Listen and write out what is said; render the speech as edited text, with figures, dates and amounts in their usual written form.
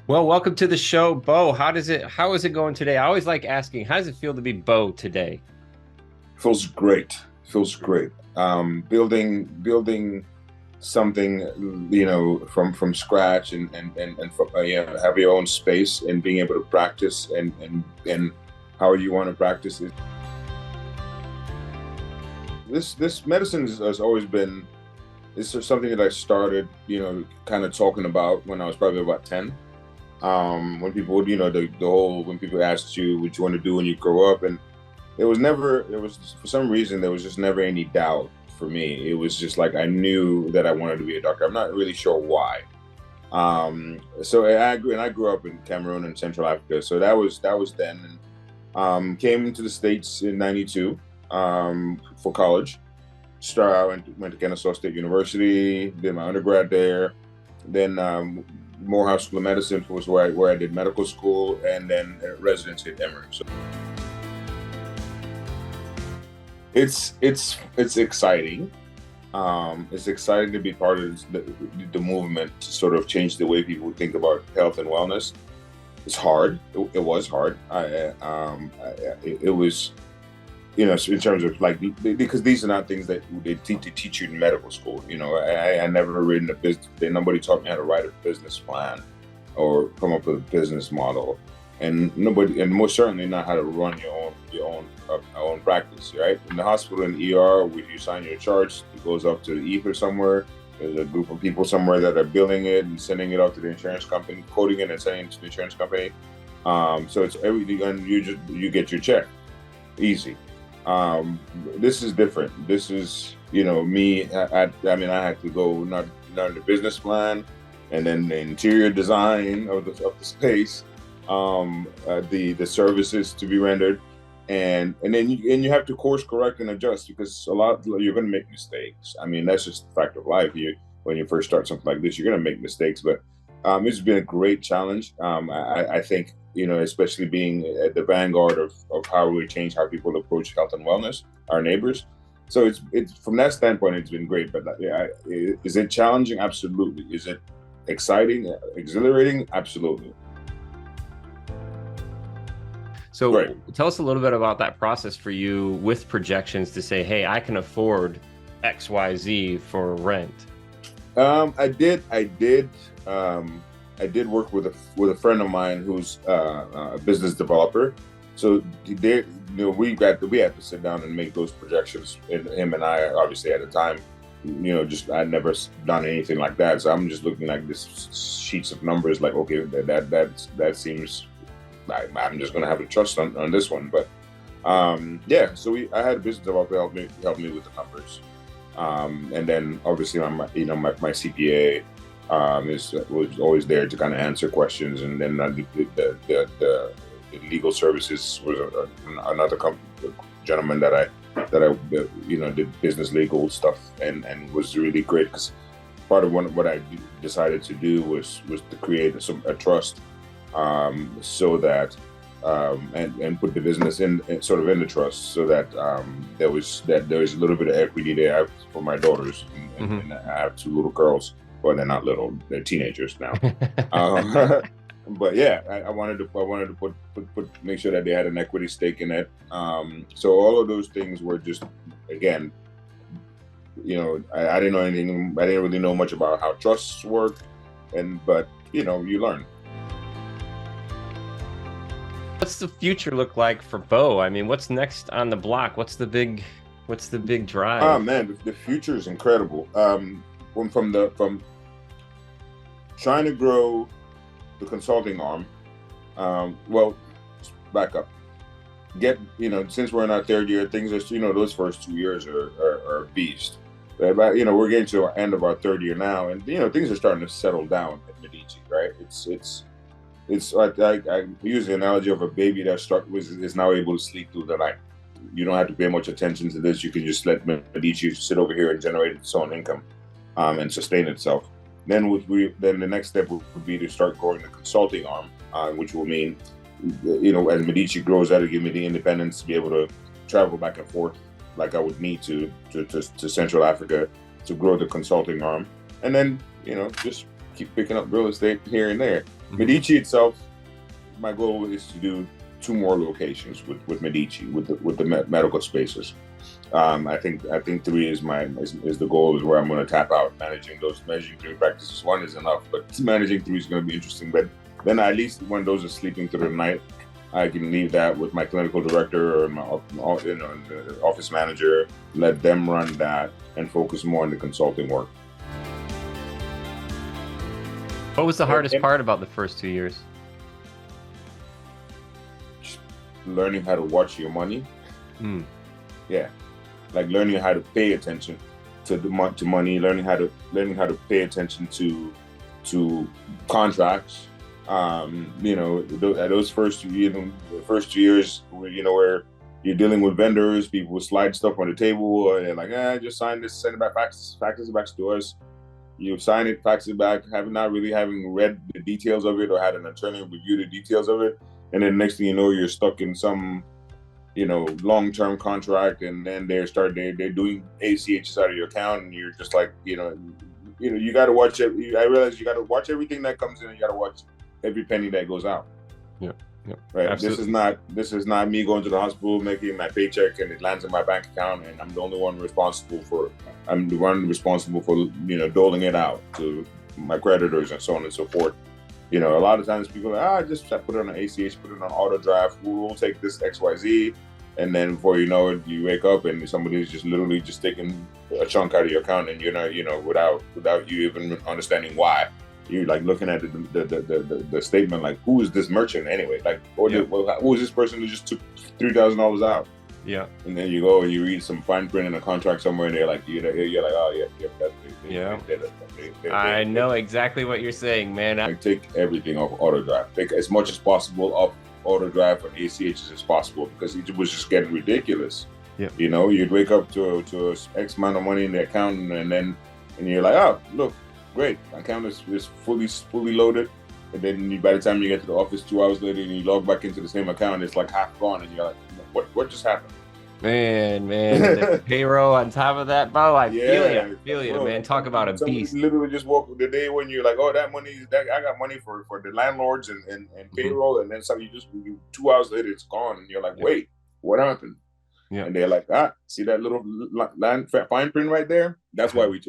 Well, welcome to the show, Bo. How is it going today? I always like asking, how does it feel to be Bo today? Feels great. Feels great. Building something, from scratch and have your own space and being able to practice and how you want to practice it. This medicine has always been. This is something that I started, kind of talking about when I was probably about 10. When people would, when people asked you what you want to do when you grow up, and it was for some reason, there was just never any doubt for me. It was just like, I knew that I wanted to be a doctor. I'm not really sure why. So I grew up in Cameroon and Central Africa. So that was then. Came to the States in '92 for college. I went to Kennesaw State University, did my undergrad there. Then Morehouse School of Medicine was where I did medical school, and then residency at Emory. So it's exciting. It's exciting to be part of the movement to sort of change the way people think about health and wellness. It's hard. It was hard. It was. In terms of because these are not things that they teach you in medical school. I never written a business. Nobody taught me how to write a business plan or come up with a business model, and most certainly not how to run your own practice. Right? In the hospital, in the ER, when you sign your charts, it goes up to the ether somewhere. There's a group of people somewhere that are billing it and sending it out to the insurance company, coding it and sending it to the insurance company. So it's everything, and you get your check, easy. This is different. This is, me. I had to go learn the business plan, and then the interior design of the space, the services to be rendered, and then you have to course correct and adjust, because you're going to make mistakes. That's just the fact of life. When you first start something like this, you're going to make mistakes, but it's been a great challenge. I think, especially being at the vanguard of how we change how people approach health and wellness, our neighbors. So it's from that standpoint, it's been great. But is it challenging? Absolutely. Is it exciting, exhilarating? Absolutely. So Right. Tell us a little bit about that process for you with projections to say, hey, I can afford XYZ for rent. I did work with a friend of mine who's a business developer. So we had to sit down and make those projections. And him and I, obviously at the time, I'd never done anything like that. So I'm just looking at this sheets of numbers, like, okay, that seems like I'm just gonna have to trust on this one. But so I had a business developer help me with the numbers. And then obviously my CPA was always there to kind of answer questions, and then the legal services was another gentleman that I did business legal stuff, and was really great, because part of what I decided to do was to create a trust, so that and put the business in the trust, so that there was a little bit of equity there for my daughters, and I have two little girls. Well, they're not little; they're teenagers now. But yeah, I wanted to make sure that they had an equity stake in it. So all of those things were just, again, I didn't know anything. I didn't really know much about how trusts work, but you learn. What's the future look like for Bo? What's next on the block? What's the big drive? Oh man, the future is incredible. From trying to grow the consulting arm. Well, back up. Since we're in our third year, things are, those first 2 years are a beast. But, we're getting to the end of our third year now, and things are starting to settle down at 𝗦𝗍𝗀, right? It's like I use the analogy of a baby that is now able to sleep through the night. You don't have to pay much attention to this. You can just let 𝗦𝗍𝗀 sit over here and generate its own income, and sustain itself. Then the next step would be to start growing the consulting arm, which will mean, as 𝗦𝗍𝗀 grows, that'll give me the independence to be able to travel back and forth like I would need to Central Africa to grow the consulting arm, and then just keep picking up real estate here and there. 𝗦𝗲𝗀 itself, my goal is to do 2 more locations with 𝗦𝗲𝗀 with the medical spaces. I think 3 is the goal, is where I'm going to tap out. Managing 3 practices, 1 is enough, but managing 3 is going to be interesting. But then at least when those are sleeping through the night, I can leave that with my clinical director or my the office manager, let them run that and focus more on the consulting work. What was the hardest part about the first 2 years? Learning how to watch your money. Yeah, like learning how to pay attention to money, learning how to pay attention to contracts. Those first 2 years, where you're dealing with vendors, people will slide stuff on the table, and they're like, just sign this, send it back, fax it back to us. You sign it, fax it back, not really having read the details of it or had an attorney review the details of it. And then next thing you know, you're stuck in some, long-term contract, and then they're doing ACHs out of your account, and you're just like, you got to watch it. I realize you got to watch everything that comes in, and you got to watch every penny that goes out. Yeah. Right. Absolutely. This is not me going to the hospital, making my paycheck, and it lands in my bank account, and I'm the only one responsible for it. I'm the one responsible for doling it out to my creditors and so on and so forth. A lot of times people are like, just put it on an ACH, put it on auto draft. We'll take this XYZ, and then before you know it, you wake up and somebody's just literally just taking a chunk out of your account, and you're not, without you even understanding why. You're like looking at the statement, like, who is this merchant anyway? Like, who is this person who just took $3,000 out? Yeah. And then you go and you read some fine print in a contract somewhere, and they're like, you're like, oh yeah. I know exactly what you're saying, man. I take everything off auto draft. Take as much as possible off auto draft and ACHs as possible, because it was just getting ridiculous. Yeah. You'd wake up to X amount of money in the account, and you're like, oh, look, great, my account is fully loaded. And then by the time you get to the office 2 hours later and you log back into the same account, it's like half gone, and you're like, what just happened? Man, the payroll on top of that, Bo, I feel you, man. Talk about a beast. Literally just woke the day when you're like, oh, that money, I got money for the landlords and payroll, and then 2 hours later it's gone, and you're like, wait, what happened? Yeah. And they're like, see that little fine print right there? That's why we took